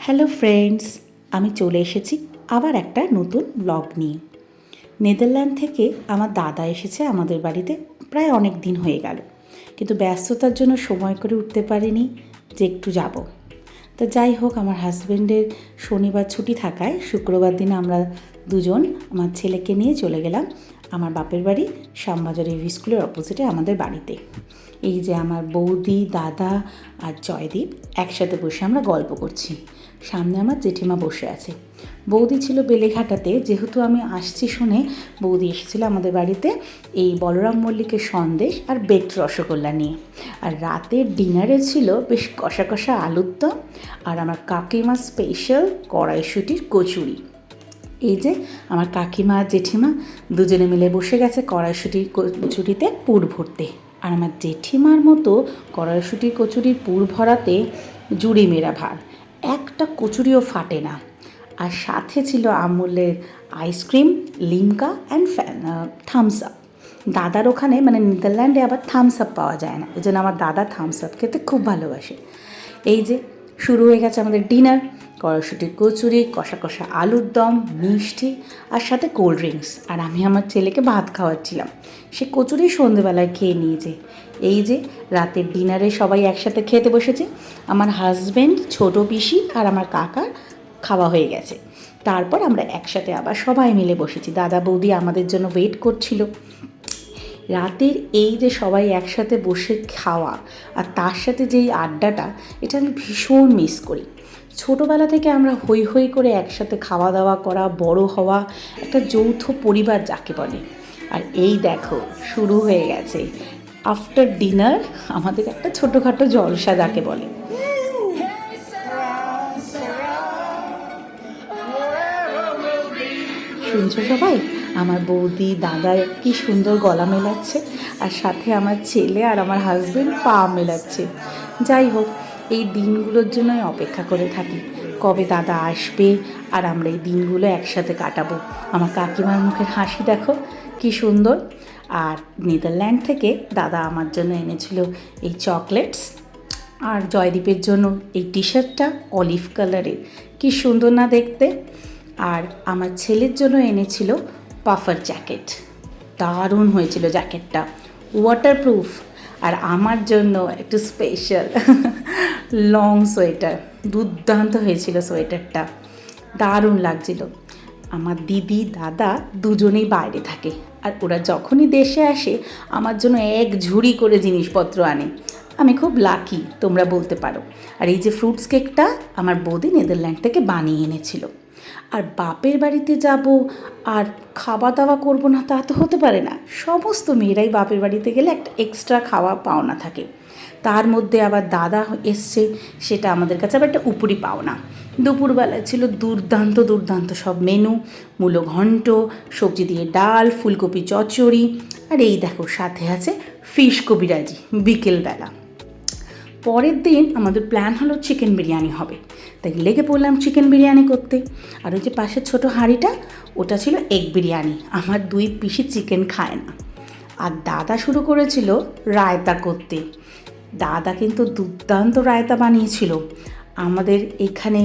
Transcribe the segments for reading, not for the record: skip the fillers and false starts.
Hello friends, আমি চলে এসেছি আবার একটা নতুন ব্লগ নিয়ে। নেদারল্যান্ড থেকে আমার দাদা এসেছে আমাদের বাড়িতে, প্রায় অনেক দিন হয়ে গেল, কিন্তু ব্যস্ততার জন্য সময় করে উঠতে পারিনি যে একটু যাব। তা যাই হোক, আমার হাজব্যান্ডের শনিবার ছুটি থাকায় শুক্রবার দিনে আমরা দুজন আমার ছেলেকে নিয়ে চলে গেলাম আমার বাপের বাড়ি, শ্যামবাজার এভি স্কুলের অপোজিটে আমাদের বাড়িতে। এই যে আমার বৌদি, দাদা আর জয়দীপ একসাথে বসে আমরা গল্প করছি। সামনে আমার জেঠিমা বসে আছে। বৌদি ছিল বেলেঘাটাতে, যেহেতু আমি আসছি শুনে বৌদি এসেছিল আমাদের বাড়িতে এই বলরাম মল্লিকের সন্দেশ আর বেট রসগোল্লা নিয়ে। আর রাতের ডিনারে ছিল বেশ কষা কষা আলুর দম আর আমার কাকিমার স্পেশাল কড়াইশুঁটির কচুরি। এই যে আমার কাকিমা জেঠিমা দুজনে মিলে বসে গেছে কড়াইশুঁটির কচুরিতে পুর ভরতে। আর আমার জেঠিমার মতো কড়াইশুঁটির কচুরির পুর ভরাতে জুড়ি মেরা ভার, একটা কচুরিও ফাটে না। আর সাথে ছিল আমুলের ice cream, Limca and Thums Up. দাদার ওখানে মানে নেদারল্যান্ডে আবার থামস আপ পাওয়া যায় না, ওই জন্য আমার দাদা থামস আপ খেতে খুব ভালোবাসে। এই যে শুরু হয়ে গেছে আমাদের ডিনার, কড়াইশুঁটির কচুরি, কষা কষা আলুর দম, মিষ্টি আর সাথে কোল্ড ড্রিঙ্কস। আর আমি আমার ছেলেকে ভাত খাওয়াচ্ছিলাম, সে কচুরি সন্ধেবেলায় খেয়ে নিয়েছে। এই যে রাতের ডিনারে সবাই একসাথে খেতে বসেছে। আমার হাজব্যান্ড, ছোটো পিসি আর আমার কাকার খাওয়া হয়ে গেছে। তারপর আমরা একসাথে আবার সবাই মিলে বসেছি। দাদা বৌদি আমাদের জন্য ওয়েট করছিল। রাতের এই যে সবাই একসাথে বসে খাওয়া আর তার সাথে যেই আড্ডাটা, এটা আমি ভীষণ মিস করি। ছোটোবেলা থেকে আমরা হই হই করে একসাথে খাওয়া দাওয়া করা, বড় হওয়া, একটা যৌথ পরিবার যাকে বলে। আর এই দেখো শুরু হয়ে গেছে আফটার ডিনার আমাদের একটা ছোটোখাটো জলসা যাকে বলে। শুনছো সবাই? আমার বৌদি, দাদা কি সুন্দর গলা মেলাচ্ছে, আর সাথে আমার ছেলে আর আমার হাজব্যান্ড পা মেলাচ্ছে। যাই হোক, এই দিনগুলোর জন্যই অপেক্ষা করে থাকি, কবে দাদা আসবে আর আমরা এই দিনগুলো একসাথে কাটাবো। আমার কাকিমার মুখের হাসি দেখো কি সুন্দর। আর নেদারল্যান্ড থেকে দাদা আমার জন্য এনেছিল এই চকলেটস, আর জয়দীপের জন্য এই টি শার্টটা অলিভ কালারের, কি সুন্দর না দেখতে। আর আমার ছেলের জন্য এনেছিল পাফার জ্যাকেট, দারুণ হয়েছিল জ্যাকেটটা, ওয়াটারপ্রুফ। আর আমার জন্য একটু স্পেশাল লং সোয়েটার, দুর্দান্ত হয়েছিল সোয়েটারটা, দারুণ লাগছিল। আমার দিদি, দাদা দুজনেই বাইরে থাকে, আর ওরা যখনই দেশে আসে আমার জন্য এক ঝুড়ি করে জিনিসপত্র আনে। আমি খুব লাকি তোমরা বলতে পারো। আর এই যে ফ্রুটস কেকটা আমার বৌদি নেদারল্যান্ড থেকে বানিয়ে এনেছিল। আর বাপের বাড়িতে যাব আর খাওয়া দাওয়া করবো না, তা তো হতে পারে না। সমস্ত মেয়েরাই বাপের বাড়িতে গেলে একটা এক্সট্রা খাওয়া পাওনা থাকে। তার মধ্যে আবার দাদা এসছে, সেটা আমাদের কাছে আবার একটা উপরি পাওনা। দুপুরবেলায় ছিল দুর্দান্ত দুর্দান্ত সব মেনু, মূলো ঘন্ট, সবজি দিয়ে ডাল, ফুলকপি চচ্চড়ি, আর এই দেখো সাথে আছে ফিশ কবিরাজি বিকেলবেলা। পরের দিন আমাদের প্ল্যান হলো চিকেন বিরিয়ানি হবে, তাই লেগে পড়লাম চিকেন বিরিয়ানি করতে। আর ওই যে পাশের ছোটো হাঁড়িটা, ওটা ছিল এগ বিরিয়ানি। আমার দুই পিসি চিকেন খায় না। আর দাদা শুরু করেছিল রায়তা করতে। দাদা কিন্তু দুর্দান্ত রায়তা বানিয়েছিল। আমাদের এখানে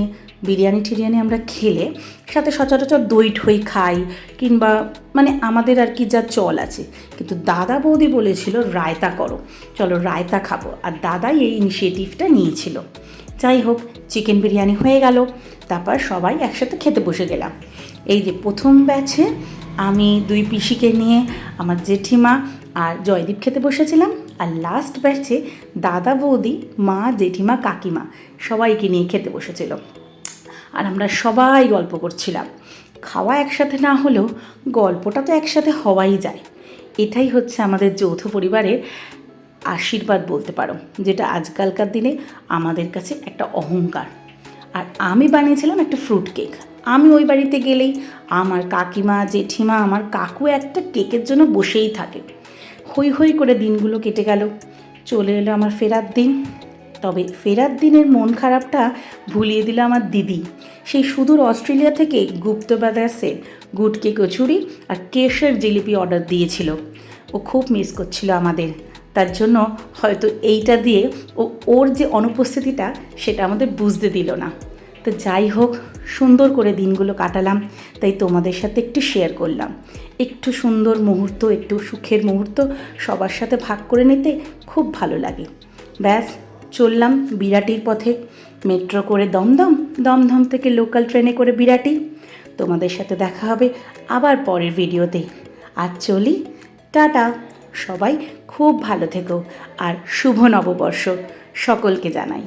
বিরিয়ানি টিরিয়ানি আমরা খেলে সাথে সচরাচর দই ঠই খাই, কিংবা মানে আমাদের আর কি যা চল আছে, কিন্তু দাদা বৌদি বলেছিল রায়তা করো, চলো রায়তা খাবো। আর দাদাই এই ইনিশিয়েটিভটা নিয়েছিল। যাই হোক, চিকেন বিরিয়ানি হয়ে গেল। তারপর সবাই একসাথে খেতে বসে গেলাম। এই যে প্রথম ব্যাচে আমি দুই পিসিকে নিয়ে আমার জেঠিমা আর জয়দীপ খেতে বসেছিলাম। আর লাস্ট ব্যাচে দাদা বৌদি, মা, জেঠিমা, কাকিমা সবাইকে নিয়ে খেতে বসেছিল। আর আমরা সবাই গল্প করছিলাম। খাওয়া একসাথে না হলেও গল্পটা তো একসাথে হওয়াই যায়। এটাই হচ্ছে আমাদের যৌথ পরিবারের আশীর্বাদ বলতে পারো, যেটা আজকালকার দিনে আমাদের কাছে একটা অহংকার। আর আমি বানিয়েছিলাম একটা ফ্রুট কেক। আমি ওই বাড়িতে গেলেই আমার কাকিমা, জেঠিমা, আমার কাকু একটা কেকের জন্য বসেই থাকে। হই হই করে দিনগুলো কেটে গেল। চলে এলো আমার ফেরার দিন। তবে ফেরার দিনের মন খারাপটা ভুলিয়ে দিল আমার দিদি। সেই সুদূর অস্ট্রেলিয়া থেকে গুপ্ত ব্রাদার্সের গুটকে কচুরি আর কেশের জিলিপি অর্ডার দিয়েছিল। ও খুব মিস করছিল আমাদের, তার জন্য হয়তো এইটা দিয়ে ওর যে অনুপস্থিতিটা সেটা আমাদের বুঝতে দিল না। তো যাই হোক, সুন্দর করে দিনগুলো কাটালাম, তাই তোমাদের সাথে একটু শেয়ার করলাম। একটু সুন্দর মুহূর্ত, একটু সুখের মুহূর্ত সবার সাথে ভাগ করে নিতে খুব ভালো লাগে। ব্যাস, চললাম বিরাটির পথে, মেট্রো করে দমদম, দমদম থেকে লোকাল ট্রেনে করে বিরাটি। তোমাদের সাথে দেখা হবে আবার পরের ভিডিওতে। আজ চলি, টাটা। সবাই খুব ভালো থেকো, আর শুভ নববর্ষ সকলকে জানাই।